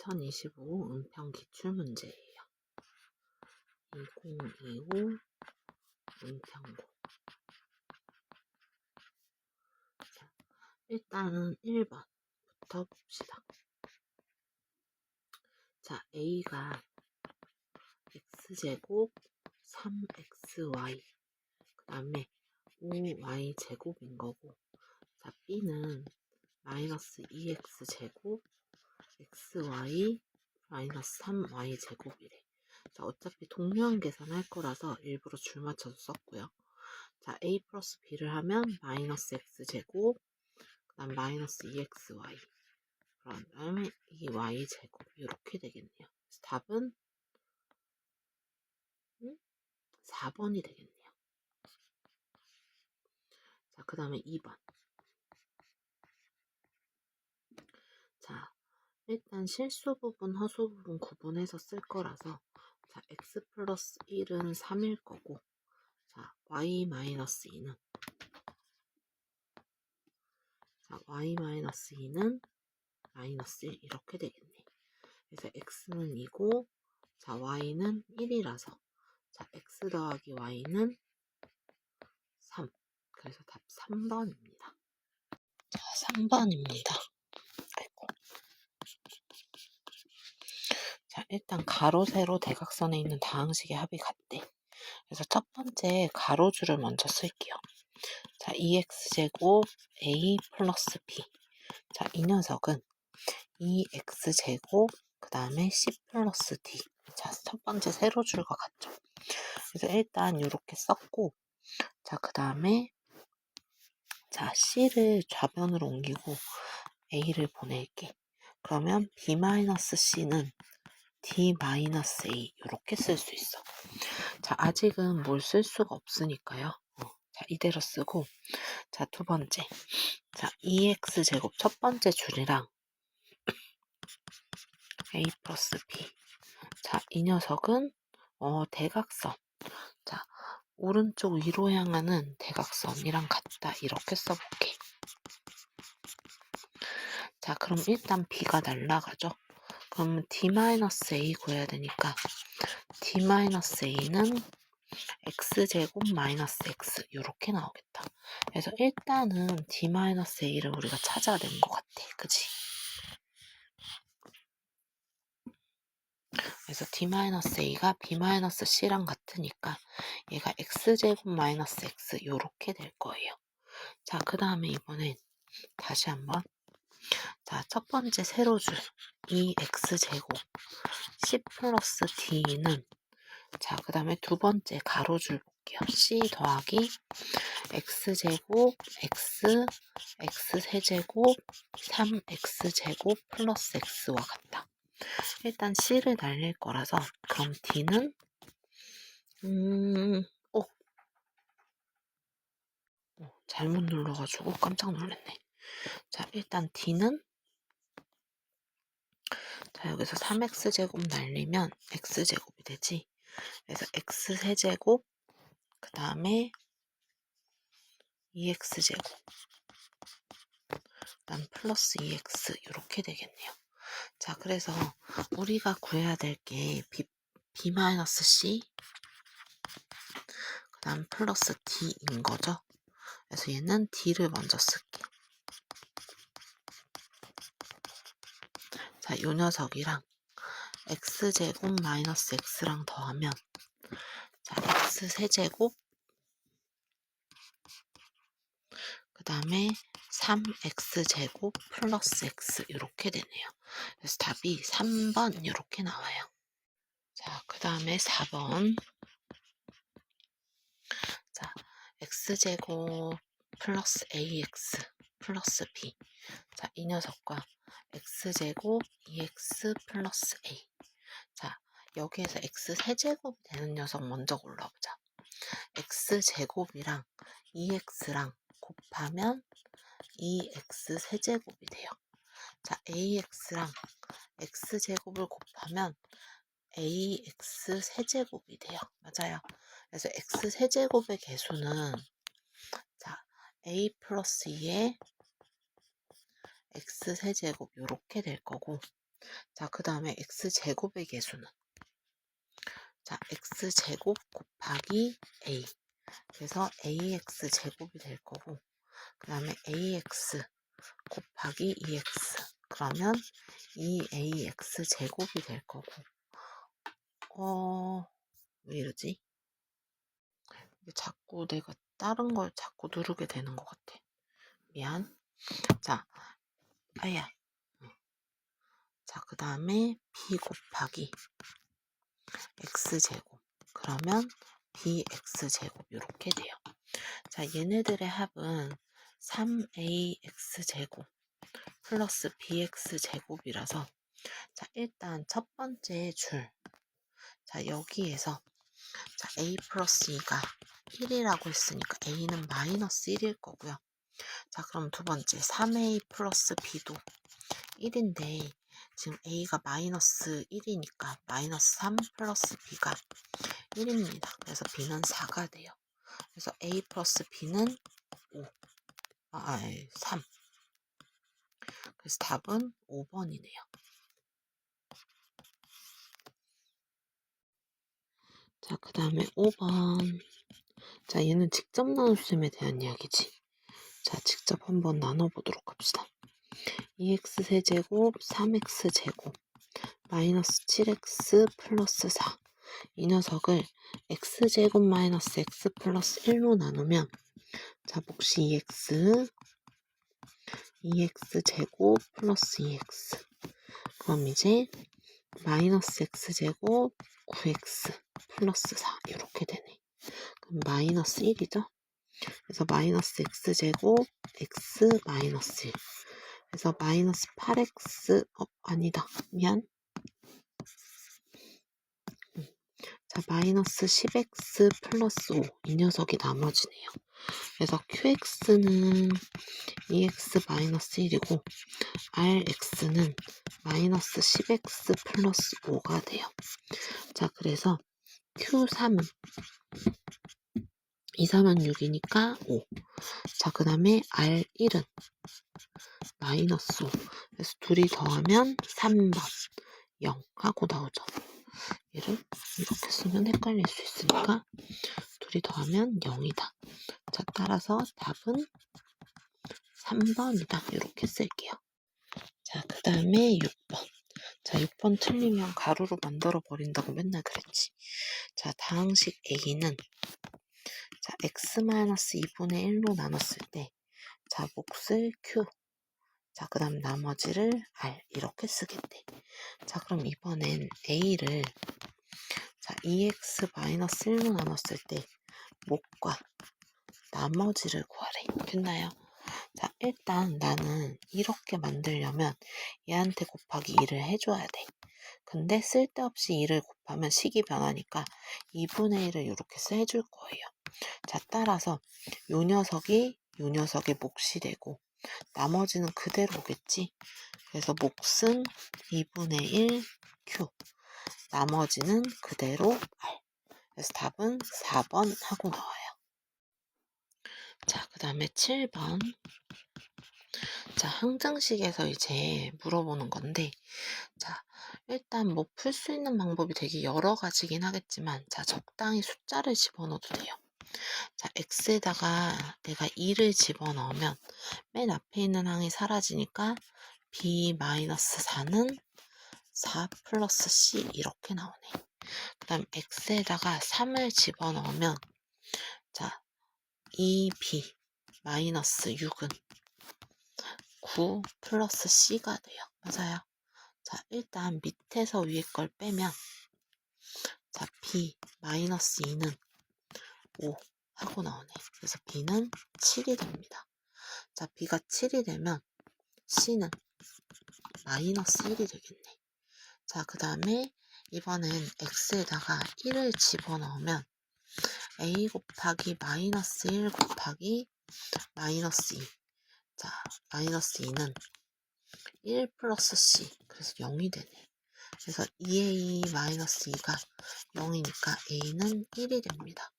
2025 은평 기출문제예요. 2025 은평고. 자, 일단은 1번부터 봅시다. 자, A가 x제곱 3xy 그 다음에 5y제곱인 거고, 자, B는 마이너스 2x제곱 xy 마이너스 3y제곱이래. 자, 어차피 동료한 계산할 거라서 일부러 줄 맞춰서 썼고요. 자, a 플러스 b를 하면 마이너스 x제곱 그 다음 마이너스 2xy 그런 다음에 2y제곱 이렇게 되겠네요. 그래서 답은 4번이 되겠네요. 자, 그 다음에 2번. 자, 일단 실수 부분, 허수 부분 구분해서 쓸 거라서, 자, x 플러스 1은 3일 거고, 자, y 마이너스 2는, 자, y 마이너스 2는 마이너스 1 이렇게 되겠네. 그래서 x는 2고, 자, y는 1이라서, 자, x 더하기 y는 3. 그래서 답 3번입니다. 자, 3번입니다. 아이고. 자, 일단 가로, 세로, 대각선에 있는 다항식의 합이 같대. 그래서 첫 번째 가로줄을 먼저 쓸게요. 자, 2x제곱 a 플러스 b. 자, 이 녀석은 2x제곱 그 다음에 c 플러스 d. 자, 첫 번째 세로줄과 같죠. 그래서 일단 이렇게 썼고, 자, 그 다음에 자, c를 좌변으로 옮기고 a를 보낼게. 그러면 b-c는 d-a 이렇게 쓸 수 있어. 자, 아직은 뭘 쓸 수가 없으니까요. 자, 이대로 쓰고, 자, 두 번째. 자, 2x제곱 첫 번째 줄이랑 a 플러스 b. 자, 이 녀석은 대각선. 자, 오른쪽 위로 향하는 대각선이랑 같다. 이렇게 써볼게. 자, 그럼 일단 b가 날라가죠. 그럼 d-a 구해야 되니까 d-a는 x제곱 마이너스 x 이렇게 나오겠다. 그래서 일단은 d-a를 우리가 찾아낸 것 같아. 그치? 그래서 d-a가 b-c랑 같으니까 얘가 x제곱 마이너스 x 이렇게 될 거예요. 자, 그 다음에 이번엔 다시 한번, 자, 첫 번째 세로줄 2x제곱 c 플러스 d는, 자, 그 다음에 두 번째 가로줄 볼게요. c 더하기 x제곱 x x세제곱 3x제곱 플러스 x와 같다. 일단 c를 날릴 거라서, 그럼 d는 잘못 눌러가지고 깜짝 놀랐네. 자, 일단 d는, 자, 여기서 3x제곱 날리면 x제곱이 되지. 그래서 x세제곱 그 다음에 2x제곱 그다음 플러스 2x 이렇게 되겠네요. 자, 그래서 우리가 구해야 될 게 b-c 그 다음 플러스 d인 거죠. 그래서 얘는 d를 먼저 쓸게. 자, 요 녀석이랑 x제곱 마이너스 x랑 더하면, 자, x세제곱 그 다음에 3x제곱 플러스 x 이렇게 되네요. 그래서 답이 3번 이렇게 나와요. 자, 그 다음에 4번. 자, x제곱 플러스 ax 플러스 b. 자, 이 녀석과 x제곱 2x 플러스 a. 자, 여기에서 x세제곱이 되는 녀석 먼저 골라보자. x제곱이랑 2x랑 곱하면 2x 세제곱이 돼요. 자, ax랑 x제곱을 곱하면 ax 세제곱이 돼요. 맞아요. 그래서 x 세제곱의 개수는, 자, a 플러스 2의 x 세제곱 이렇게 될 거고, 자, 그 다음에 x제곱의 개수는 자, x제곱 곱하기 a. 그래서 ax제곱이 될 거고, 그 다음에 ax 곱하기 2x. 그러면 2ax제곱이 될 거고, 왜 이러지? 자꾸 내가 다른 걸 자꾸 누르게 되는 것 같아. 미안. 자, 아야. 자, 그 다음에 b 곱하기 x제곱. 그러면 bx제곱 이렇게 돼요. 자, 얘네들의 합은 3ax제곱 플러스 bx제곱이라서 자, 일단 첫 번째 줄. 자, 여기에서 자, a 플러스 2가 1이라고 했으니까 a는 마이너스 1일 거고요. 자, 그럼 두 번째 3a 플러스 b도 1인데 지금 a가 마이너스 1이니까 마이너스 3 플러스 b가 1입니다. 그래서 b는 4가 돼요. 그래서 a 플러스 b는 5, 3. 그래서 답은 5번이네요. 자, 그 다음에 5번. 자, 얘는 직접 나눗셈에 대한 이야기지. 자, 직접 한번 나눠보도록 합시다. 2x 세제곱 3x제곱 마이너스 7x 플러스 4. 이 녀석을 x제곱 마이너스 x 플러스 1로 나누면 자, 몫이 2x제곱 플러스 2x. 그럼 이제 마이너스 x제곱 9x 플러스 4 이렇게 되네. 그럼 마이너스 1이죠. 그래서 마이너스 x제곱 x 마이너스 1. 그래서 마이너스 8x 아니다. 미안. 자, 마이너스 10x 플러스 5. 이 녀석이 나머지네요. 그래서 qx는 2x 마이너스 1이고 rx는 마이너스 10x 플러스 5가 돼요. 자, 그래서 q3은 2, 3은 6이니까 5. 자, 그 다음에 R1은 마이너스 5. 그래서 둘이 더하면 3번 0 하고 나오죠. 얘를 이렇게 쓰면 헷갈릴 수 있으니까 둘이 더하면 0이다. 자, 따라서 답은 3번이다. 이렇게 쓸게요. 자, 그 다음에 6번. 자, 6번 틀리면 가루로 만들어 버린다고 맨날 그랬지. 자, 다항식 A는 자, x-2분의 1로 나눴을 때 자, 몫을 Q. 자, 그 다음 나머지를 R. 이렇게 쓰겠대. 자, 그럼 이번엔 A를 자, 2x-1로 나눴을 때 몫과 나머지를 구하래. 됐나요? 자, 일단 나는 이렇게 만들려면 얘한테 곱하기 2를 해줘야 돼. 근데 쓸데없이 2를 곱하면 식이 변하니까 2분의 1을 이렇게 해줄 거예요. 자, 따라서 요 녀석의 몫이 되고 나머지는 그대로 오겠지. 그래서 몫은 2분의 1 Q, 나머지는 그대로 R. 그래서 답은 4번 하고 나와요. 자, 그 다음에 7번. 자, 항정식에서 이제 물어보는 건데, 자, 일단 뭐 풀 수 있는 방법이 되게 여러 가지긴 하겠지만, 자, 적당히 숫자를 집어넣어도 돼요. 자, x에다가 내가 2를 집어넣으면 맨 앞에 있는 항이 사라지니까 b-4는 4 플러스 c 이렇게 나오네. 그 다음 x에다가 3을 집어넣으면 자, 2b-6은 9 플러스 c가 돼요. 맞아요. 자, 일단 밑에서 위에 걸 빼면 자, b-2는 5 하고 나오네. 그래서 b는 7이 됩니다. 자, b가 7이 되면 c는 마이너스 1이 되겠네. 자, 그 다음에 이번엔 x에다가 1을 집어넣으면 a 곱하기 마이너스 1 곱하기 마이너스 2. 자, 마이너스 2는 1 플러스 c. 그래서 0이 되네. 그래서 2a 마이너스 2가 0이니까 a는 1이 됩니다.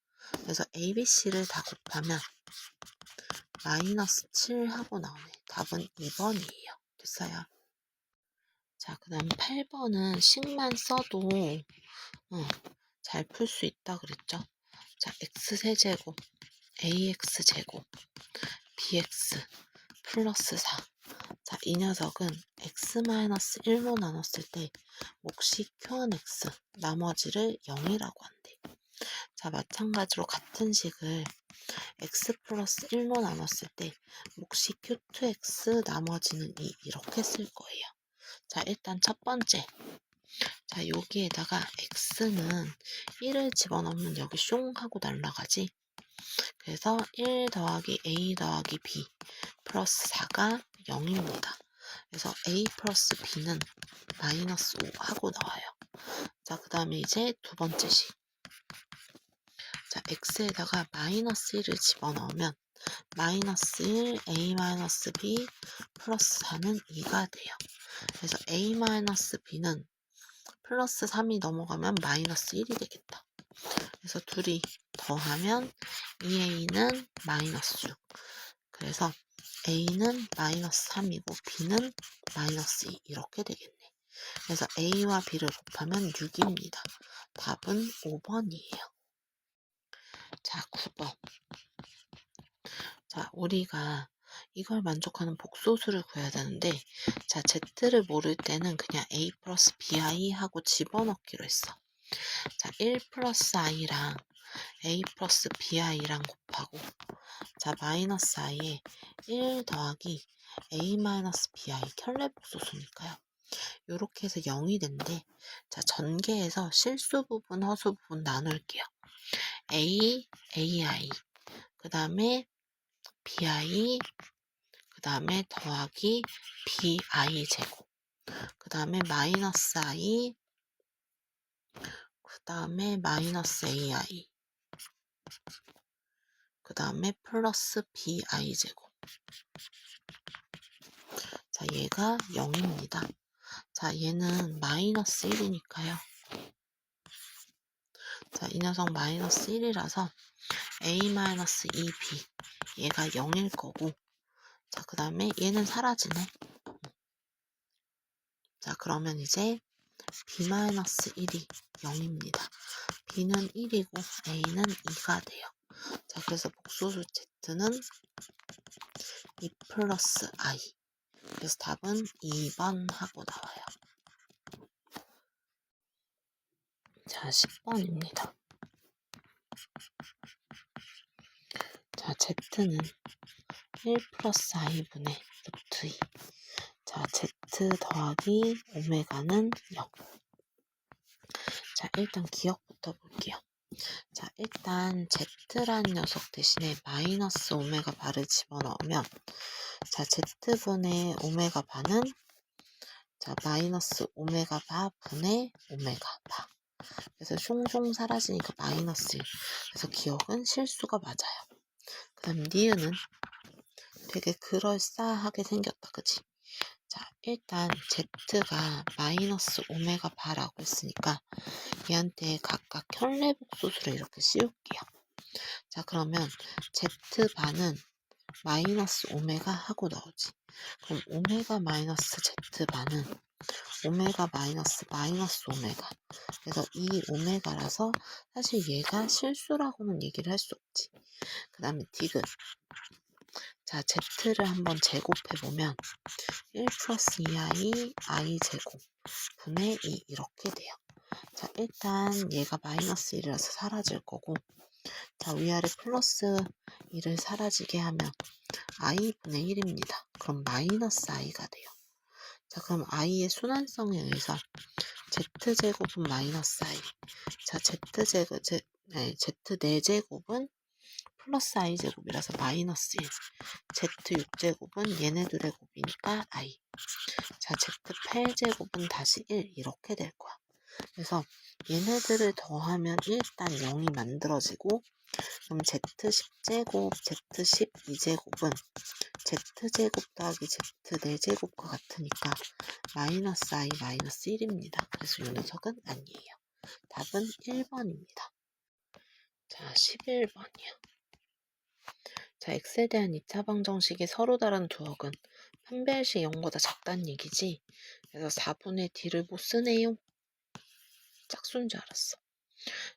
그래서 a, b, c를 다 곱하면 마이너스 7 하고 나오네. 답은 2번이에요. 됐어요. 자, 그 다음 8번은 식만 써도 잘 풀 수 있다 그랬죠. 자, x세제곱 ax제곱 bx 플러스 4. 자, 이 녀석은 x-1로 나눴을 때 몫이 q1x, 나머지를 0이라고 한대. 자, 마찬가지로 같은 식을 x 플러스 1로 나눴을 때 몫이 q2x, 나머지는 2 이렇게 쓸 거예요. 자, 일단 첫 번째. 자, 여기에다가 x는 1을 집어넣으면 여기 숑 하고 날라가지. 그래서 1 더하기 a 더하기 b 플러스 4가 0입니다. 그래서 a 플러스 b는 마이너스 5 하고 나와요. 자, 그 다음에 이제 두 번째 식. 자, x에다가 마이너스 1을 집어넣으면 마이너스 1 a 마이너스 b 플러스 4는 2가 돼요. 그래서 a 마이너스 b는 플러스 3이 넘어가면 마이너스 1이 되겠다. 그래서 둘이 더하면 2a는 마이너스 6. 그래서 a는 마이너스 3이고 b는 마이너스 2 이렇게 되겠네. 그래서 a와 b를 곱하면 6입니다. 답은 5번이에요. 자, 9번. 자, 우리가 이걸 만족하는 복소수를 구해야 되는데, 자, z를 모를 때는 그냥 a 플러스 bi 하고 집어넣기로 했어. 자, 1 플러스 i랑 a 플러스 bi랑 곱하고, 자, 마이너스 i에 1 더하기 a 마이너스 bi 켤레복소수니까요. 요렇게 해서 0이 된대. 자, 전개해서 실수 부분, 허수 부분 나눌게요. a, ai, 그 다음에 bi, 그 다음에 더하기 bi 제곱, 그 다음에 마이너스 i, 그 다음에 마이너스 ai, 그 다음에 플러스 bi 제곱. 자, 얘가 0입니다. 자, 얘는 마이너스 1이니까요. 자, 이 녀석 마이너스 1이라서 a 마이너스 2b 얘가 0일 거고, 자, 그 다음에 얘는 사라지네. 자, 그러면 이제 b-1이 0입니다. b는 1이고 a는 2가 돼요. 자, 그래서 복소수 z는 2 플러스 i. 그래서 답은 2번 하고 나와요. 자, 10번입니다. 자, z는 1 플러스 i분의 루트 2. 자, z 더하기 오메가는 0. 자, 일단 기억부터 볼게요. 자, 일단 z란 녀석 대신에 마이너스 오메가 바를 집어넣으면, 자, z분의 오메가 바는, 자, 마이너스 오메가 바 분의 오메가 바. 그래서 숑숑 사라지니까 마이너스 1. 그래서 기억은 실수가 맞아요. 그 다음 니은은 되게 그럴싸하게 생겼다, 그치? 자, 일단 z가 마이너스 오메가 바라고 했으니까 얘한테 각각 켤레복소수를 이렇게 씌울게요. 자, 그러면 z바는 마이너스 오메가 하고 나오지. 그럼 오메가 마이너스 z바는 오메가 마이너스 마이너스 오메가. 그래서 이 오메가라서 사실 얘가 실수라고는 얘기를 할 수 없지. 그 다음에 디귿. 자, z를 한번 제곱해보면 1 플러스 2i i 제곱 분의 2 이렇게 돼요. 자, 일단 얘가 마이너스 1이라서 사라질 거고, 자, 위아래 플러스 1을 사라지게 하면 i분의 1입니다. 그럼 마이너스 i가 돼요. 자, 그럼 i의 순환성에 의해서 z제곱은 마이너스 i. 자, z제곱, z 4제곱은 플러스 i제곱이라서 마이너스 1. z6제곱은 얘네들의 곱이니까 i. 자, z8제곱은 다시 1 이렇게 될 거야. 그래서 얘네들을 더하면 일단 0이 만들어지고, 그럼 z10제곱, z12제곱은 z제곱 더하기 z4제곱과 같으니까 마이너스 i 마이너스 1입니다. 그래서 이 녀석은 아니에요. 답은 1번입니다. 자, 11번이요. 자, x에 대한 2차 방정식이 서로 다른 두억은 판별식 0보다 작다는 얘기지. 그래서 4분의 D를 못 쓰네요. 짝수인 줄 알았어.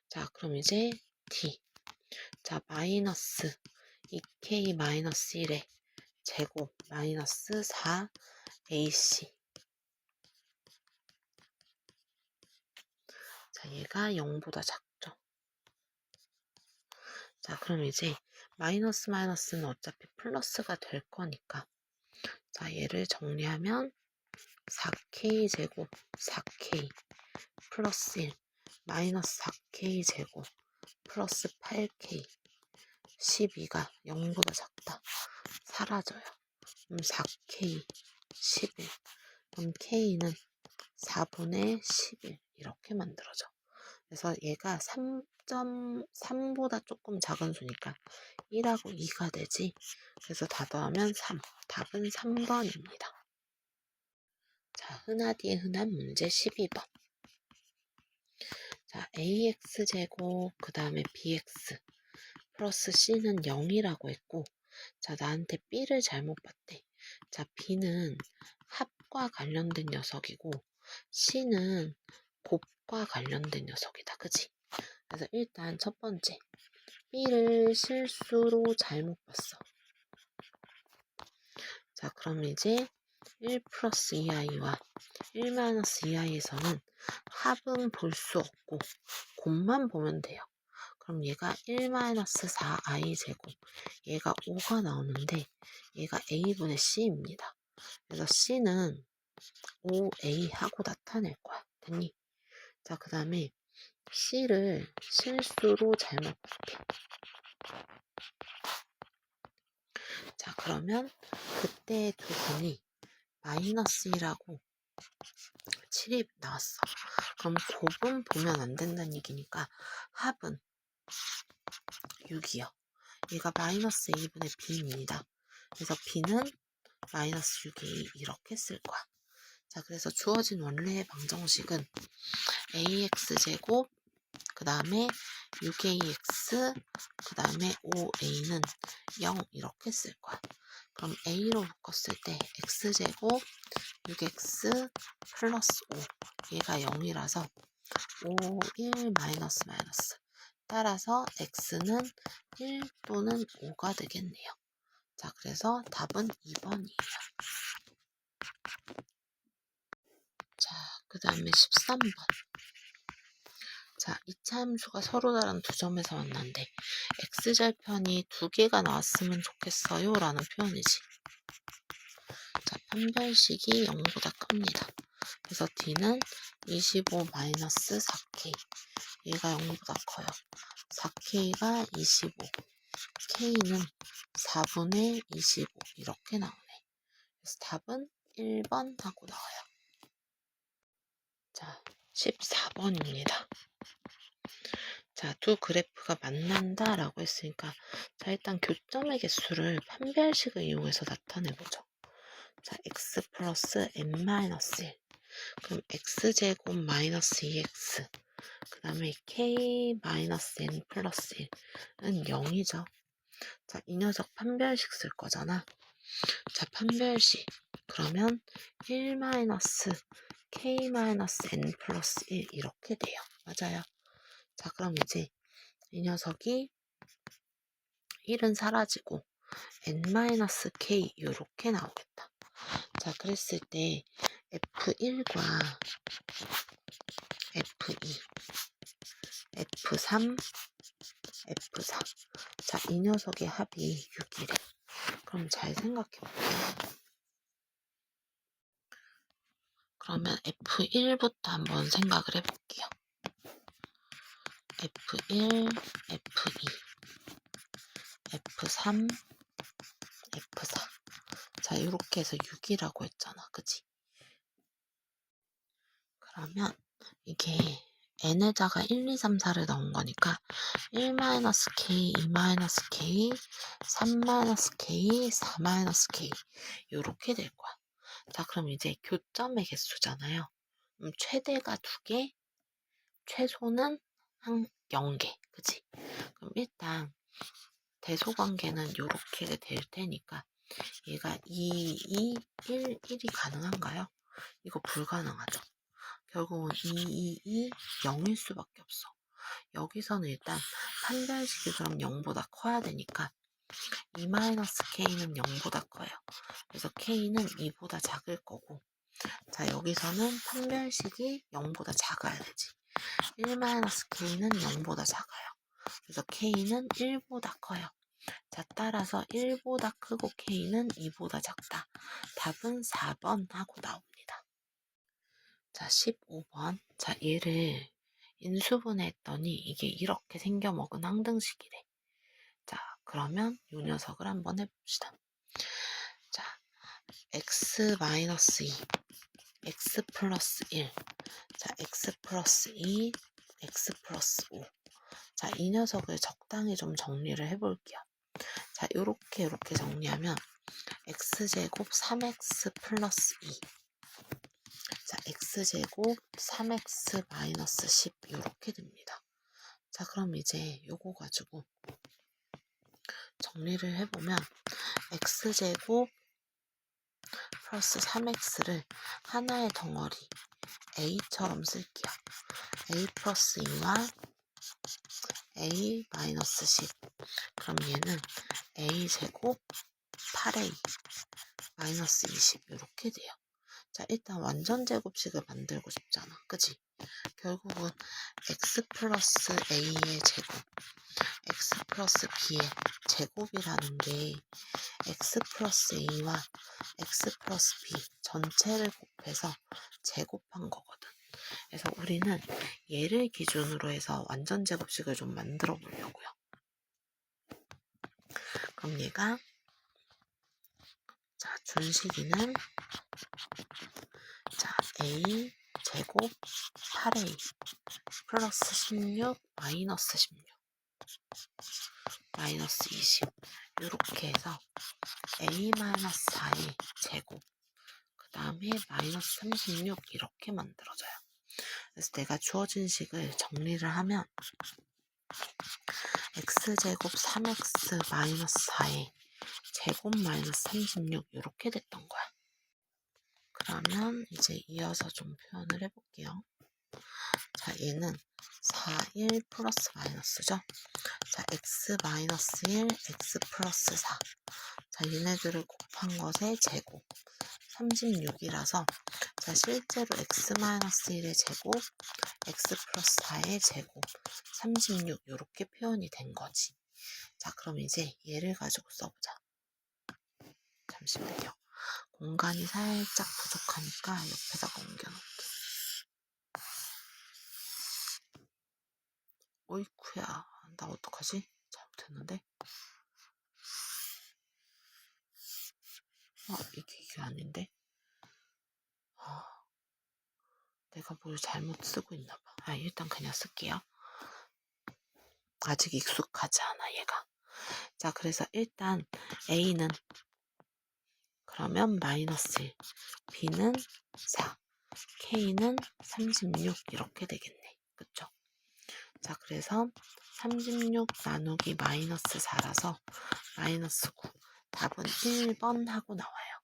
자, 그럼 이제 D. 자, 마이너스 2K 마이너스 1의 제곱 마이너스 4AC. 자, 얘가 0보다 작죠. 자, 그럼 이제 마이너스는 어차피 플러스가 될 거니까. 자, 얘를 정리하면 4K 제곱 4K 플러스 1 마이너스 4K 제곱 플러스 8K 12가 0보다 작다. 사라져요. 그럼 4K 11. 그럼 K는 4분의 11 이렇게 만들어져. 그래서 얘가 3.3보다 조금 작은 수니까 1하고 2가 되지. 그래서 다 더하면 3. 답은 3번입니다. 자, 흔하디의 흔한 문제 12번. 자, AX제곱 그 다음에 BX 플러스 C는 0이라고 했고, 자, 나한테 B를 잘못 봤대. 자, B는 합과 관련된 녀석이고 C는 곱과 관련된 녀석이다. 그치? 그래서 일단 첫 번째 B를 실수로 잘못 봤어. 자, 그럼 이제 1 플러스 2i와 1 마이너스 2i에서는 합은 볼 수 없고 곱만 보면 돼요. 그럼 얘가 1 마이너스 4i 제곱, 얘가 5가 나오는데 얘가 a분의 c입니다. 그래서 c는 5a 하고 나타낼 거야. 됐니? 자, 그 다음에 c를 실수로 잘못 볼게. 자, 그러면 그때 두 분이 마이너스 1하고 7이 나왔어. 그럼 곱은 보면 안 된다는 얘기니까 합은 6이요. 얘가 마이너스 a분의 b입니다. 그래서 b는 마이너스 6a 이렇게 쓸 거야. 자, 그래서 주어진 원래의 방정식은 ax제곱 그 다음에 6ax 그 다음에 5a는 0 이렇게 쓸 거야. 그럼 a로 묶었을 때 x제곱 6x 플러스 5 얘가 0이라서 5, 1 마이너스 마이너스 따라서 x는 1 또는 5가 되겠네요. 자, 그래서 답은 2번이에요. 자, 그 다음에 13번. 자, 이차 함수가 서로 다른 두 점에서 만났는데 x절편이 두 개가 나왔으면 좋겠어요 라는 표현이지. 자, 판별식이 0보다 큽니다. 그래서 D는 25 마이너스 4K. 얘가 0보다 커요. 4K가 25. K는 4분의 25. 이렇게 나오네. 그래서 답은 1번 하고 나와요. 자, 14번입니다. 자, 두 그래프가 만난다 라고 했으니까 자, 일단 교점의 개수를 판별식을 이용해서 나타내보죠. 자, x 플러스 n 마이너스 1. 그럼 x제곱 마이너스 2x 그 다음에 k 마이너스 n 플러스 1은 0이죠. 자, 이 녀석 판별식 쓸 거잖아. 자, 판별식 그러면 1 마이너스 k 마이너스 n 플러스 1 이렇게 돼요. 맞아요. 자, 그럼 이제 이 녀석이 1은 사라지고 n-k 이렇게 나오겠다. 자, 그랬을 때 F1과 F2, F3, F4. 자, 이 녀석의 합이 6이래. 그럼 잘 생각해볼게요. 그러면 F1부터 한번 생각을 해볼게요. F1, F2, F3, F4. 자, 이렇게 해서 6이라고 했잖아. 그치? 그러면 이게 n에다가 1, 2, 3, 4를 넣은 거니까 1-k, 2-k, 3-k, 4-k 이렇게 될 거야. 자, 그럼 이제 교점의 개수잖아요. 최대가 2개, 최소는 0개. 그치? 그럼 일단 대소관계는 이렇게 될 테니까 얘가 2, 2, 1, 1이 가능한가요? 이거 불가능하죠. 결국은 0일 수밖에 없어. 여기서는 일단 판별식이 그럼 0보다 커야 되니까 2-k는 0보다 커요. 그래서 k는 2보다 작을 거고, 자 여기서는 판별식이 0보다 작아야 되지. 1-k는 0보다 작아요. 그래서 k는 1보다 커요. 자 따라서 1보다 크고 k는 2보다 작다. 답은 4번 하고 나옵니다. 자 15번. 자 얘를 인수분해했더니 이게 이렇게 생겨먹은 항등식이래. 자 그러면 이 녀석을 한번 해봅시다. 자 x-2 x 플러스 1, 자 x 플러스 2, x 플러스 5. 자 이 녀석을 적당히 좀 정리를 해볼게요. 자 요렇게 정리하면 x제곱 3x 플러스 2, 자 x제곱 3x 마이너스 10 요렇게 됩니다. 자 그럼 이제 요거 가지고 정리를 해보면 x제곱 플러스 3x를 하나의 덩어리 a처럼 쓸게요. a 플러스 2와 a 마이너스 10. 그럼 얘는 a제곱 8a 마이너스 20 이렇게 돼요. 자 일단 완전 제곱식을 만들고 싶잖아. 그치? 결국은 x 플러스 a의 제곱, x 플러스 b의 제곱이라는 게 x 플러스 a와 x 플러스 b 전체를 곱해서 제곱한 거거든. 그래서 우리는 얘를 기준으로 해서 완전 제곱식을 좀 만들어 보려고요. 그럼 얘가 자 준식이는 자 a 제곱 8a 플러스 16 마이너스 16 마이너스 20 이렇게 해서 a 마이너스 4의 제곱 그 다음에 마이너스 36 이렇게 만들어져요. 그래서 내가 주어진 식을 정리를 하면 x제곱 3x 마이너스 4의 제곱 마이너스 36 이렇게 됐던 거야. 그러면 이제 이어서 좀 표현을 해볼게요. 자 얘는 4, 1 플러스 마이너스죠. 자 x 마이너스 1, x 플러스 4. 자 얘네들을 곱한 것의 제곱 36이라서 자 실제로 x 마이너스 1의 제곱, x 플러스 4의 제곱 36 이렇게 표현이 된 거지. 자 그럼 이제 얘를 가지고 써보자. 잠시만요. 공간이 살짝 부족하니까 옆에다가 옮겨놓을게. 어이쿠야, 나 어떡하지? 잘못했는데? 이게 아닌데? 내가 뭘 잘못 쓰고 있나봐. 일단 그냥 쓸게요. 아직 익숙하지 않아, 얘가. 자, 그래서 일단 A는 그러면 마이너스 1, B는 4, K는 36 이렇게 되겠네. 그쵸? 자, 그래서 36 나누기 마이너스 4라서 마이너스 9. 답은 1번 하고 나와요.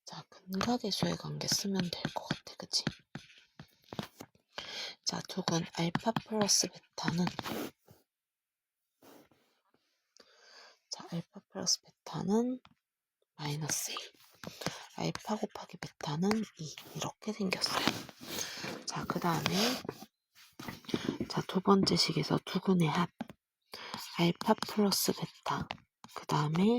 자, 근각의수의 관계 쓰면 될 것 같아. 그치? 자, 두근 알파 플러스 베타는 자, 알파 플러스 베타는 마이너스 1. 알파 곱하기 베타는 2. 이렇게 생겼어요. 자, 그 다음에 자, 두 번째 식에서 두근의 합 알파 플러스 베타 그 다음에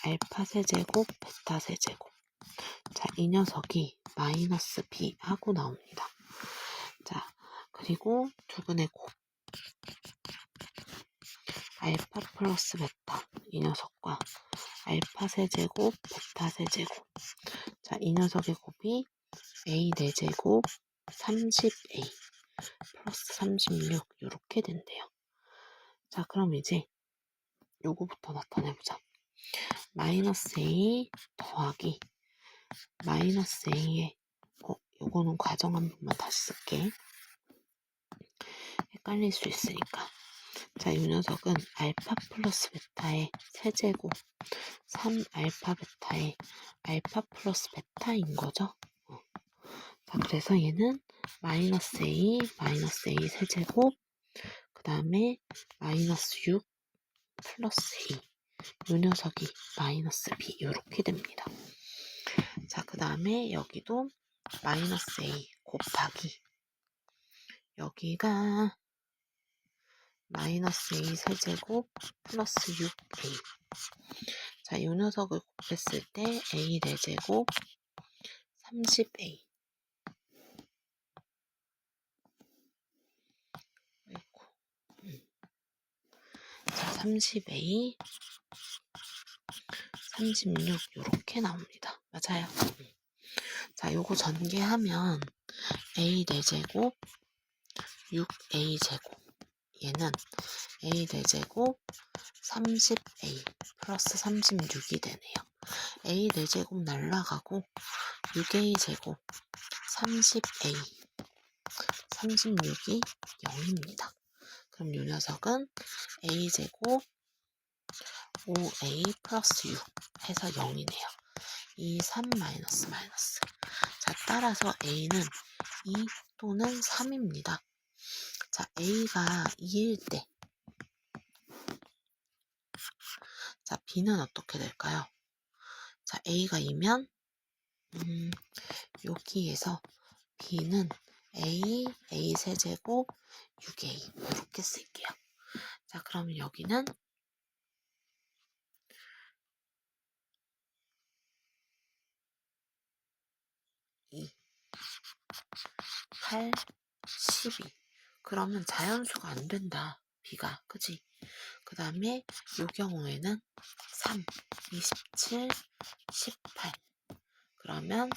알파 세제곱 베타 세제곱 자, 이 녀석이 마이너스 b 하고 나옵니다. 자, 그리고 두근의 곱 알파 플러스 베타 이 녀석과 알파 세제곱 베타 세제곱 자, 이 녀석의 곱이 a 4제곱 30a 플러스 36 이렇게 된대요. 자, 그럼 이제 요거부터 나타내보자. 마이너스 a 더하기 마이너스 a에 요거는 과정 한 번만 다시 쓸게. 헷갈릴 수 있으니까 자, 이 녀석은 알파 플러스 베타의 세제곱 3알파 베타의 알파 플러스 베타인 거죠. 자, 그래서 얘는 마이너스 A 세제곱 그 다음에 마이너스 6 플러스 A 이 녀석이 마이너스 B 이렇게 됩니다. 자, 그 다음에 여기도 마이너스 A 곱하기 여기가 마이너스 A 세제곱 플러스 6A. 자, 이 녀석을 곱했을 때 A 4제곱 30A. 자, 30A 36 이렇게 나옵니다. 맞아요. 자, 요거 전개하면 A 4제곱 6A 제곱 얘는 A 4제곱 30A 플러스 36이 되네요. A 4제곱 날라가고 6A 제곱 30A 36이 0입니다. 그럼 이 녀석은 A 제곱 5A 플러스 6 해서 0이네요. 2, 3 마이너스 마이너스. 자, 따라서 A는 2 또는 3입니다. 자, A가 2일 때 자, B는 어떻게 될까요? 자, A가 2면 여기에서 B는 A 세제곱 6A 이렇게 쓸게요. 자, 그러면 여기는 2, 8, 12. 그러면 자연수가 안 된다. B가. 그지? 그 다음에 이 경우에는 3, 27, 18. 그러면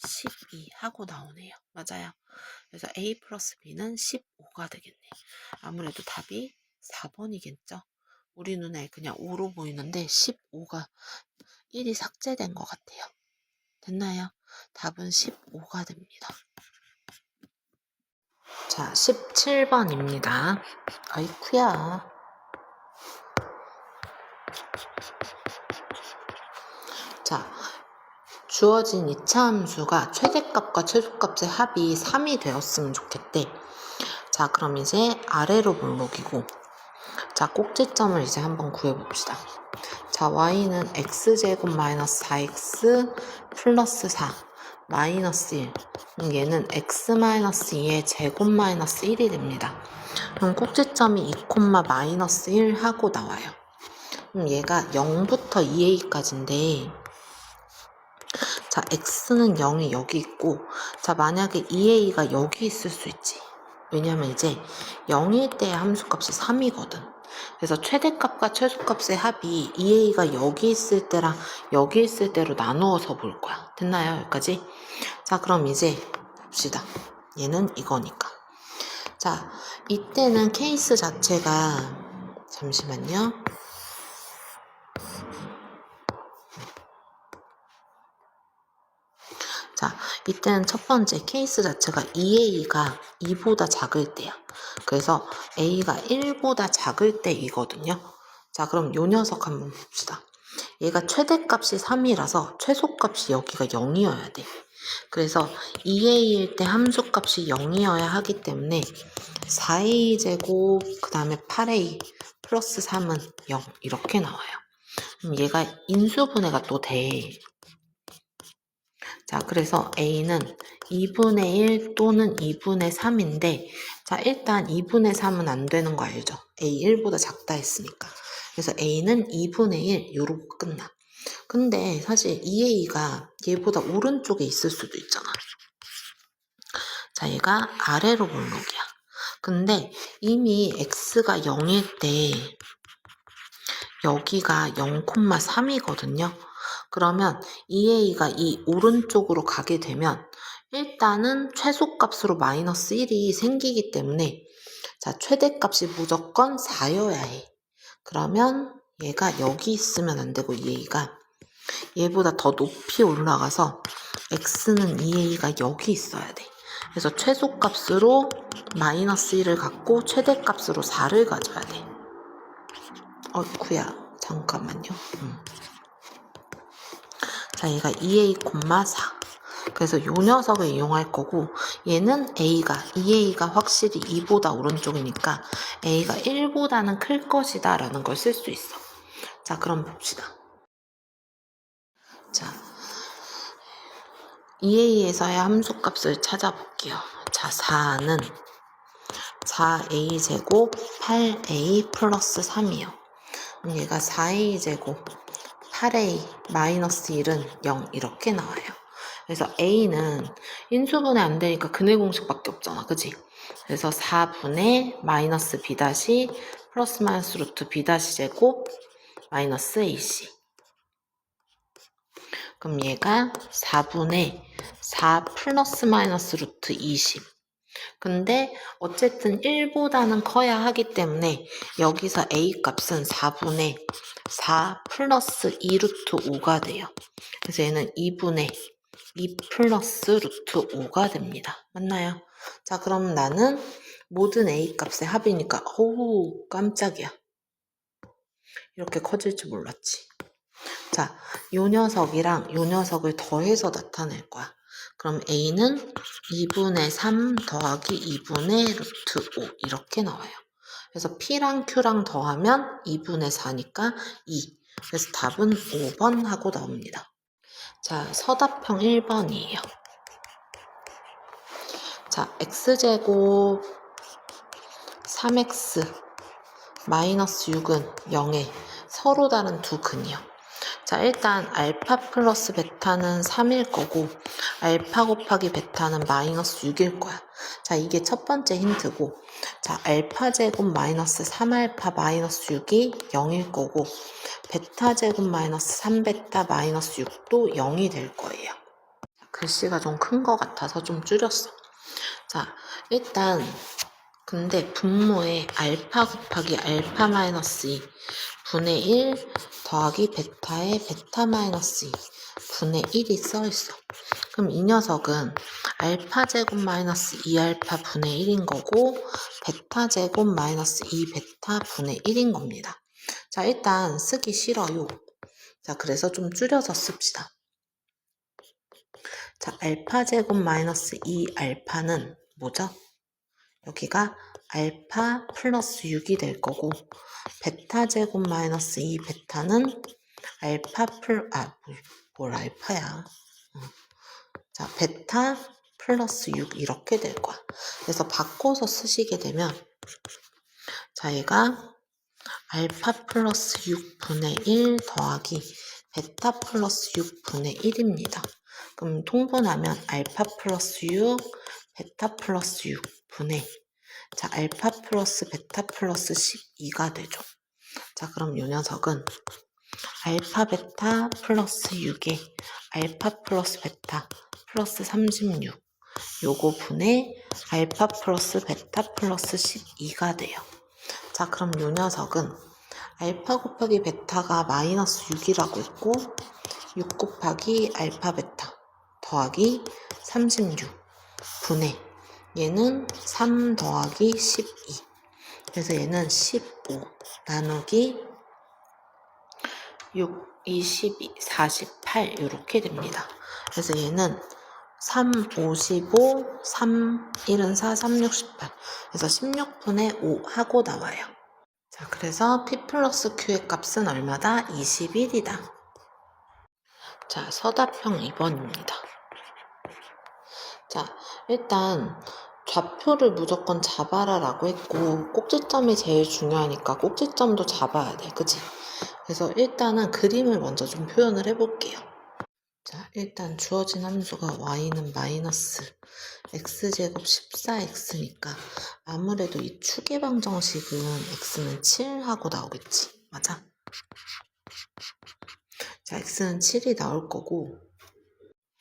12 하고 나오네요. 맞아요. 그래서 A 플러스 B는 15가 되겠네. 아무래도 답이 4번이겠죠. 우리 눈에 그냥 5로 보이는데 15가 1이 삭제된 것 같아요. 됐나요? 답은 15가 됩니다. 자, 17번입니다. 아이쿠야. 자, 주어진 이차 함수가 최대값과 최소값의 합이 3이 되었으면 좋겠대. 자, 그럼 이제 아래로 볼록이고, 자, 꼭지점을 이제 한번 구해봅시다. 자, y는 x제곱 마이너스 4x 플러스 4 마이너스 1. 얘는 x 마이너스 2의 제곱 마이너스 1이 됩니다. 그럼 꼭지점이 2, 마이너스 1 하고 나와요. 그럼 얘가 0부터 2a까지인데, 자, x는 0이 여기 있고, 자, 만약에 2a가 여기 있을 수 있지. 왜냐면 이제 0일 때의 함수값이 3이거든. 그래서 최대값과 최소값의 합이 2a가 여기 있을 때랑 여기 있을 때로 나누어서 볼 거야. 됐나요? 여기까지? 자, 그럼 이제 봅시다. 얘는 이거니까. 자, 이때는 케이스 자체가 잠시만요. 자, 이때는 첫 번째 케이스 자체가 2a가 2보다 작을 때야. 그래서 a가 1보다 작을 때이거든요. 자, 그럼 요 녀석 한번 봅시다. 얘가 최대값이 3이라서 최소값이 여기가 0이어야 돼. 그래서 2a일 때 함수값이 0이어야 하기 때문에 4a 제곱 그 다음에 8a 플러스 3은 0 이렇게 나와요. 그럼 얘가 인수분해가 또 돼. 자, 그래서 a는 2분의 1 또는 2분의 3인데 자, 일단 2분의 3은 안 되는 거 알죠? a 1보다 작다 했으니까. 그래서 a는 2분의 1 이러고 끝나. 근데 사실 2a가 얘보다 오른쪽에 있을 수도 있잖아. 자, 얘가 아래로 볼록이야. 근데 이미 x가 0일 때 여기가 0,3이거든요. 그러면 2a가 이 오른쪽으로 가게 되면 일단은 최소값으로 마이너스 1이 생기기 때문에 자, 최대값이 무조건 4여야 해. 그러면 얘가 여기 있으면 안 되고 2a가 얘보다 더 높이 올라가서 x는 2a가 여기 있어야 돼. 그래서 최소값으로 마이너스 1을 갖고 최대값으로 4를 가져야 돼. 어이쿠야, 잠깐만요. 자, 얘가 2a,4. 그래서 요 녀석을 이용할 거고, 얘는 a가 2a가 확실히 2보다 오른쪽이니까 a가 1보다는 클 것이다 라는 걸 쓸 수 있어. 자, 그럼 봅시다. 자, 2a에서의 함수값을 찾아볼게요. 자, 4는 4a제곱 8a 플러스 3이요. 그럼 얘가 4a제곱 8a 마이너스 1은 0 이렇게 나와요. 그래서 a는 인수분해 안 되니까 근해 공식밖에 없잖아, 그치? 그래서 4분의 마이너스 b 다시 플러스 마이너스 루트 b 다시 제곱 마이너스 ac. 그럼 얘가 4분의 4 플러스 마이너스 루트 20. 근데 어쨌든 1보다는 커야 하기 때문에 여기서 a 값은 4분의 4 플러스 2 루트 5가 돼요. 그래서 얘는 2분의 2 플러스 루트 5가 됩니다. 맞나요? 자, 그럼 나는 모든 a 값의 합이니까 어우 깜짝이야. 이렇게 커질 줄 몰랐지. 자, 요 녀석이랑 요 녀석을 더해서 나타낼 거야. 그럼 a는 2분의 3 더하기 2분의 루트 5 이렇게 나와요. 그래서 p랑 q랑 더하면 2분의 4니까 2. 그래서 답은 5번 하고 나옵니다. 자, 서답형 1번이에요. 자, x제곱 3x 마이너스 6은 0에 서로 다른 두 근이요. 자, 일단 알파 플러스 베타는 3일 거고 알파 곱하기 베타는 마이너스 6일 거야. 자, 이게 첫 번째 힌트고, 자, 알파 제곱 마이너스 3알파 마이너스 6이 0일 거고 베타 제곱 마이너스 3베타 마이너스 6도 0이 될 거예요. 글씨가 좀 큰 거 같아서 좀 줄였어. 자, 일단 근데 분모에 알파 곱하기 알파 마이너스 2 분의 1 더하기 베타에 베타 마이너스 2 분의 1이 써있어. 그럼 이 녀석은 알파 제곱 마이너스 2알파 분의 1인 거고 베타 제곱 마이너스 2베타 분의 1인 겁니다. 자, 일단 쓰기 싫어요. 자, 그래서 좀 줄여서 씁시다. 자, 알파 제곱 마이너스 2알파는 뭐죠? 여기가 알파 플러스 6이 될 거고 베타 제곱 마이너스 2 베타는 알파 뭘 알파야. 자, 베타 플러스 6 이렇게 될 거야. 그래서 바꿔서 쓰시게 되면 자, 얘가 알파 플러스 6분의 1 더하기 베타 플러스 6분의 1입니다. 그럼 통분하면 알파 플러스 6 베타 플러스 6분의 자, 알파 플러스 베타 플러스 12가 되죠. 자, 그럼 이 녀석은 알파 베타 플러스 6에 알파 플러스 베타 플러스 36 요거 분의 알파 플러스 베타 플러스 12가 돼요. 자, 그럼 이 녀석은 알파 곱하기 베타가 마이너스 6이라고 했고 6 곱하기 알파 베타 더하기 36 분의 얘는 3 더하기 12 그래서 얘는 15 나누기 6, 22, 48 이렇게 됩니다. 그래서 얘는 3, 55, 3, 1은 4, 3, 6, 18 그래서 16분의 5 하고 나와요. 자, 그래서 P 플러스 Q의 값은 얼마다? 21이다. 자, 서답형 2번입니다. 자, 일단 좌표를 무조건 잡아라 라고 했고 꼭지점이 제일 중요하니까 꼭지점도 잡아야 돼, 그치? 그래서 일단은 그림을 먼저 좀 표현을 해볼게요. 자, 일단 주어진 함수가 y는 마이너스 x제곱 14x니까 아무래도 이 추계방정식은 x는 7하고 나오겠지, 맞아? 자, x는 7이 나올 거고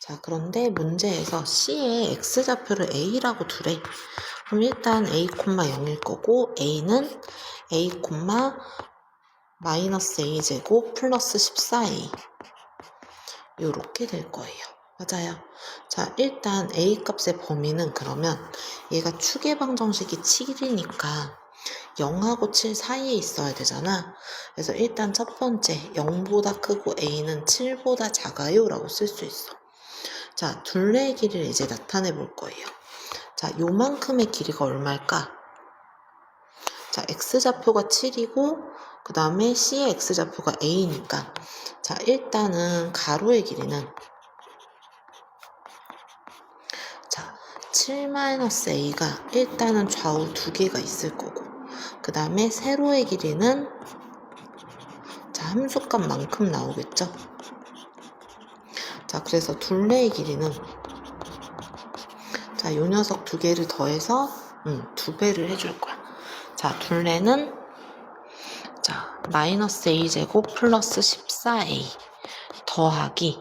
자, 그런데 문제에서 C의 X좌표를 A라고 두래. 그럼 일단 A, 0일 거고 A는 A, 마이너스 A제곱 플러스 14A 요렇게 될 거예요. 맞아요. 자, 일단 A 값의 범위는 그러면 얘가 추계방정식이 7이니까 0하고 7 사이에 있어야 되잖아. 그래서 일단 첫 번째 0보다 크고 a는 7보다 작아요 라고 쓸 수 있어. 자, 둘레의 길이를 이제 나타내 볼 거예요. 자, 요만큼의 길이가 얼마일까? 자, x좌표가 7이고 그 다음에 c의 x좌표가 a니까 자, 일단은 가로의 길이는 자, 7-a가 일단은 좌우 두 개가 있을 거고 그 다음에 세로의 길이는 자, 함수값만큼 나오겠죠? 자, 그래서 둘레의 길이는 자, 요 녀석 두 개를 더해서 2배를 해줄 거야. 자, 둘레는 자, -a제곱 플러스 14a 더하기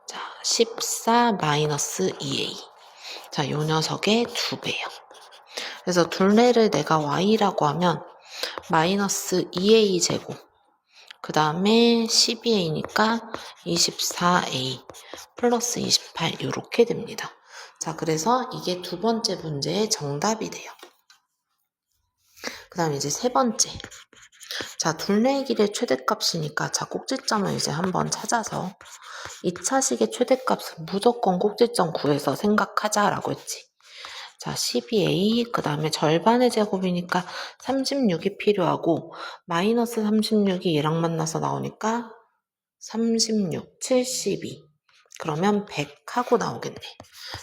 자, 14 2a 자, 요 녀석의 2배요. 그래서 둘레를 내가 y라고 하면 마이너스 2a 제곱 그 다음에 12a니까 24a 플러스 28 이렇게 됩니다. 자, 그래서 이게 두 번째 문제의 정답이 돼요. 그 다음 이제 세 번째. 자, 둘레의 길이의 최대값이니까 자, 꼭지점을 이제 한번 찾아서 2차식의 최대값은 무조건 꼭지점 구해서 생각하자라고 했지. 자, 12a 그 다음에 절반의 제곱이니까 36이 필요하고 마이너스 36이 얘랑 만나서 나오니까 36, 72 그러면 100 하고 나오겠네.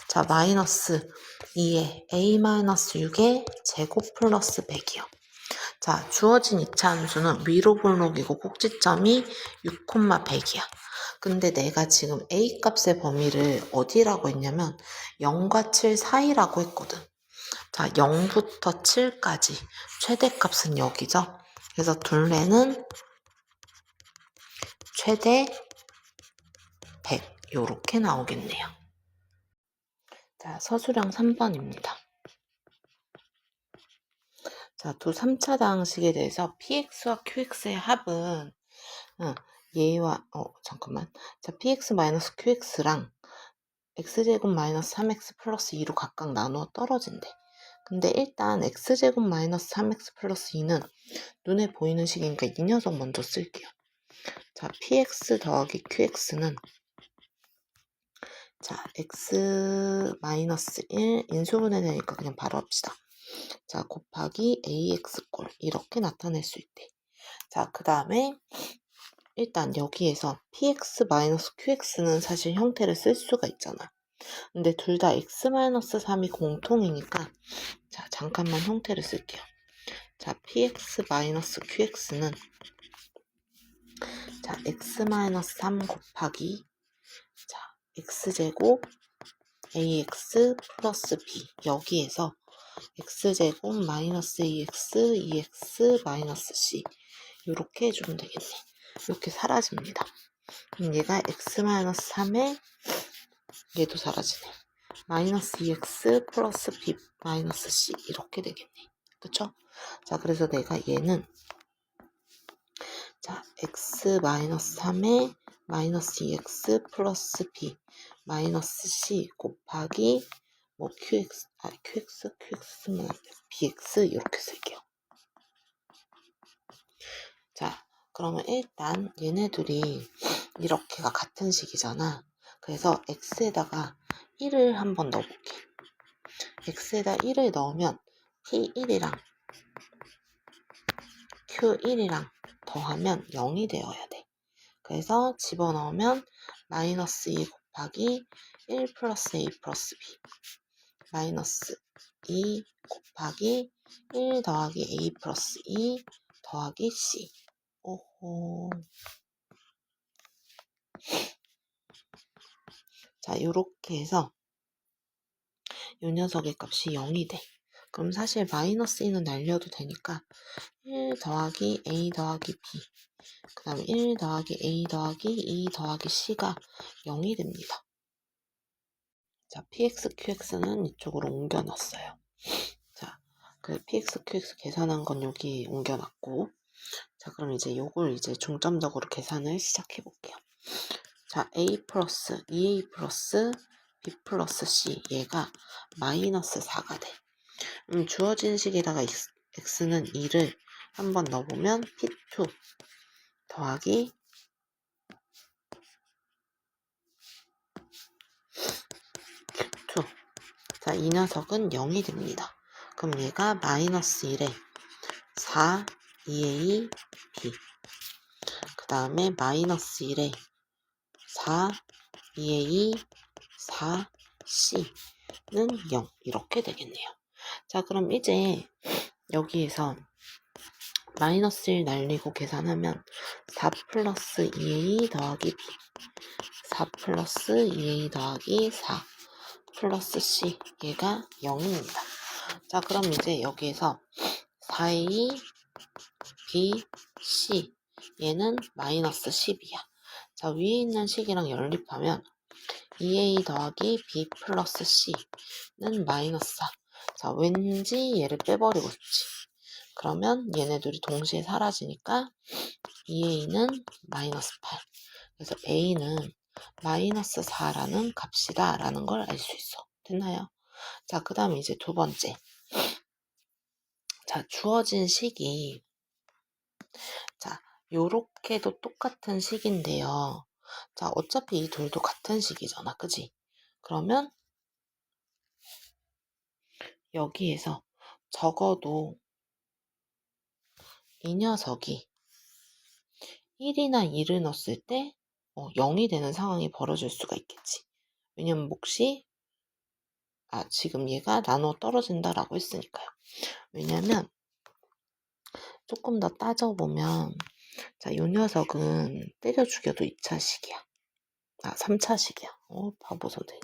자, 마이너스 2에 a-6의 제곱 플러스 100이요. 자, 주어진 2차 함수는 위로 볼록이고 꼭지점이 6,100이야. 근데 내가 지금 a 값의 범위를 어디라고 했냐면 0과 7 사이라고 했거든. 자, 0부터 7까지 최대값은 여기죠. 그래서 둘레는 최대 100 요렇게 나오겠네요. 자, 서술형 3번입니다. 자, 두 3차 다항식에 대해서 px와 qx의 합은 얘와 잠깐만. 자, px-qx랑 x제곱 마이너스 3x 플러스 2로 각각 나누어 떨어진대. 근데 일단 x제곱 마이너스 3x 플러스 2는 눈에 보이는 식이니까 이 녀석 먼저 쓸게요. 자, px 더하기 qx는 자, x 마이너스 1 인수분해 되니까 그냥 바로 합시다. 자, 곱하기 ax꼴 이렇게 나타낼 수 있대. 자, 그 다음에 일단 여기에서 px-qx는 사실 형태를 쓸 수가 있잖아. 근데 둘 다 x-3이 공통이니까 자, 잠깐만 형태를 쓸게요. 자, px-qx는 자, x-3 곱하기 자, x제곱 ax 플러스 b 여기에서 x제곱 마이너스 ax, 2x 마이너스 c 이렇게 해주면 되겠네. 이렇게 사라집니다. 그럼 얘가 x-3에 얘도 사라지네. 마이너스 2x 플러스 b 마이너스 c 이렇게 되겠네. 그쵸? 자, 그래서 내가 얘는 자, x-3에 마이너스 2x 플러스 b 마이너스 c 곱하기 뭐 qx 쓰면 안 돼. bx 이렇게 쓸게요. 자, 그러면 일단 얘네들이 이렇게가 같은 식이잖아. 그래서 x에다가 1을 한번 넣어볼게. x에다 1을 넣으면 p1이랑 q1이랑 더하면 0이 되어야 돼. 그래서 집어넣으면 마이너스 2 곱하기 1 플러스 a 플러스 b 마이너스 2 곱하기 1 더하기 a 플러스 2 더하기 c 오호. 자, 요렇게 해서 요 녀석의 값이 0이 돼. 그럼 사실 마이너스 2는 날려도 되니까 1 더하기 a 더하기 b 그 다음에 1 더하기 a 더하기 2 더하기 c가 0이 됩니다. 자, px, qx는 이쪽으로 옮겨놨어요. 자, 그 px, qx 계산한 건 여기 옮겨놨고 자, 그럼 이제 요걸 이제 중점적으로 계산을 시작해 볼게요. 자, a 플러스 2a 플러스 b 플러스 c 얘가 마이너스 4가 돼. 주어진 식에다가 x는 2를 한번 넣어보면 p2 더하기 q2. 자, 이 녀석은 0이 됩니다. 그럼 얘가 마이너스 1에 4, 2a, b. 그 다음에 마이너스 1에 4, 2a, 4, c는 0. 이렇게 되겠네요. 자, 그럼 이제 여기에서 마이너스 1 날리고 계산하면 4 플러스 2a 더하기 b, 4 플러스 2a 더하기 4 플러스 c, 얘가 0입니다. 자, 그럼 이제 여기에서 4a, b, c, 얘는 마이너스 10이야. 자, 위에 있는 식이랑 연립하면 2a 더하기 b 플러스 c는 마이너스 4. 자, 왠지 얘를 빼버리고 싶지. 그러면 얘네들이 동시에 사라지니까 2a는 마이너스 8. 그래서 a는 마이너스 4라는 값이다 라는 걸 알 수 있어. 됐나요? 자, 그 다음에 이제 두 번째. 자, 주어진 식이, 자, 요렇게도 똑같은 식인데요. 자, 어차피 이 둘도 같은 식이잖아. 그지? 그러면 여기에서 적어도 이 녀석이 1이나 2를 넣었을 때 0이 되는 상황이 벌어질 수가 있겠지. 왜냐면 몫이 지금 얘가 나눠 떨어진다라고 했으니까요. 왜냐면 조금 더 따져보면 자, 요 녀석은 때려 죽여도 2차식이야. 3차식이야. 바보 선생님.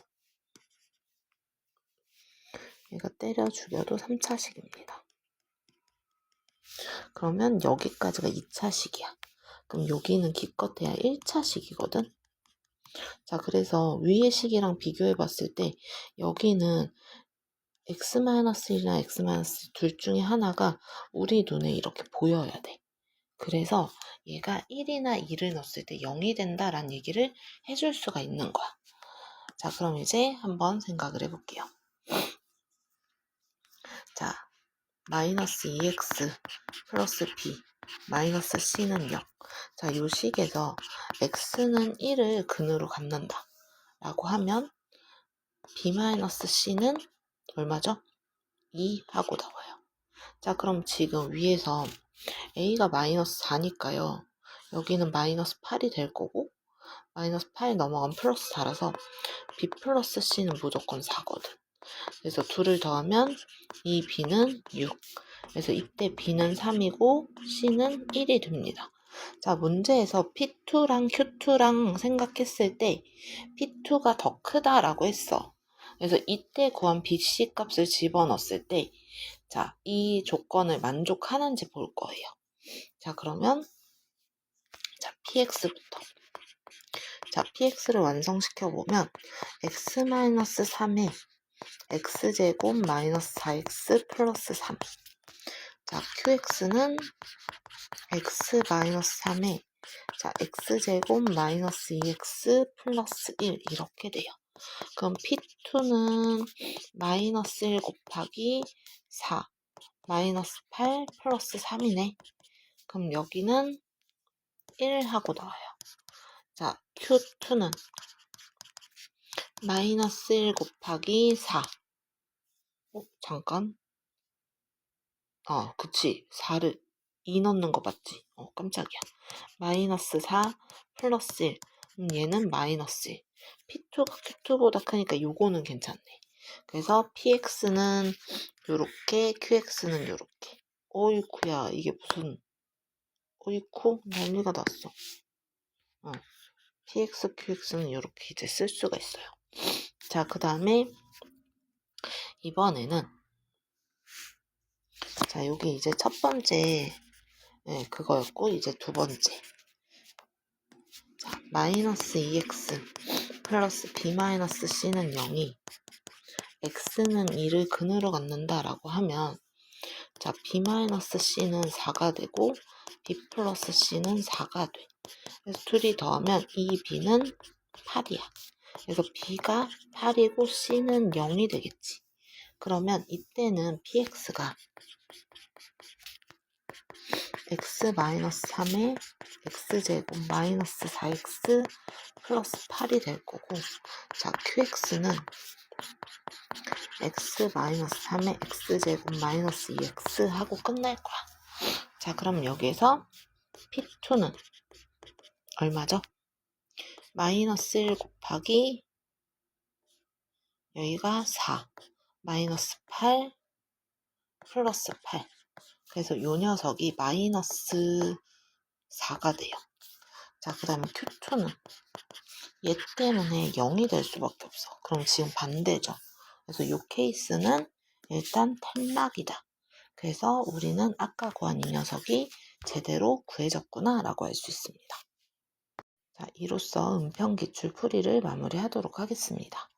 얘가 때려 죽여도 3차식입니다. 그러면 여기까지가 2차식이야. 그럼 여기는 기껏해야 1차식이거든. 자, 그래서 위의 식이랑 비교해 봤을 때 여기는 x-1이나 x-2 둘 중에 하나가 우리 눈에 이렇게 보여야 돼. 그래서 얘가 1이나 2를 넣었을 때 0이 된다라는 얘기를 해줄 수가 있는 거야. 자, 그럼 이제 한번 생각을 해볼게요. 자, 마이너스 2x 플러스 b 마이너스 c는 0. 자, 요 식에서 x는 1을 근으로 갖는다 라고 하면 b-c는 얼마죠? 2 하고 나와요. 자, 그럼 지금 위에서 a가 마이너스 4니까요. 여기는 마이너스 8이 될 거고 마이너스 8 넘어가면 플러스 4라서 b 플러스 c는 무조건 4거든. 그래서 둘을 더하면 2b는 6. 그래서 이때 b는 3이고 c는 1이 됩니다. 자, 문제에서 P2랑 Q2랑 생각했을 때 P2가 더 크다라고 했어. 그래서 이때 구한 BC 값을 집어넣었을 때 자, 이 조건을 만족하는지 볼 거예요. 자, 그러면 자, PX부터. 자, PX를 완성시켜 보면 X-3에 X제곱 마이너스 4X 플러스 3. 자, QX는 X-3에 자, X제곱 마이너스 2X 플러스 1 이렇게 돼요. 그럼 P2는 마이너스 1 곱하기 4 마이너스 8 플러스 3이네. 그럼 여기는 1 하고 나와요. 자, Q2는 마이너스 1 곱하기 4. 잠깐. 그치. 4를 2 넣는 거 맞지? 깜짝이야. 마이너스 4 플러스 1. 얘는 마이너스 1. P2가 Q2보다 크니까 요거는 괜찮네. 그래서 PX는 요렇게, QX는 요렇게. 어이쿠야, 이게 무슨, 어이쿠, 난리가 났어. PX, QX는 요렇게 이제 쓸 수가 있어요. 자, 그 다음에 이번에는 자, 여기 이제 첫 번째 그거였고 이제 두 번째. 자, 마이너스 2x 플러스 b 마이너스 c는 0이 x는 2를 근으로 갖는다라고 하면 자, b 마이너스 c는 4가 되고 b 플러스 c는 4가 돼. 그래서 둘이 더하면 2b는 8이야. 그래서 b가 8이고 c는 0이 되겠지. 그러면 이때는 px가 x-3에 x제곱 마이너스 4x 플러스 8이 될 거고, 자, qx는 x-3에 x제곱 마이너스 2x 하고 끝날 거야. 자, 그럼 여기에서 p2는 얼마죠? 마이너스 1 곱하기 여기가 4 마이너스 8 플러스 8. 그래서 요 녀석이 마이너스 4가 돼요. 자, 그 다음에 Q2는 얘 때문에 0이 될 수밖에 없어. 그럼 지금 반대죠. 그래서 이 케이스는 일단 탈락이다. 그래서 우리는 아까 구한 이 녀석이 제대로 구해졌구나 라고 할 수 있습니다. 자, 이로써 은평기출 풀이를 마무리하도록 하겠습니다.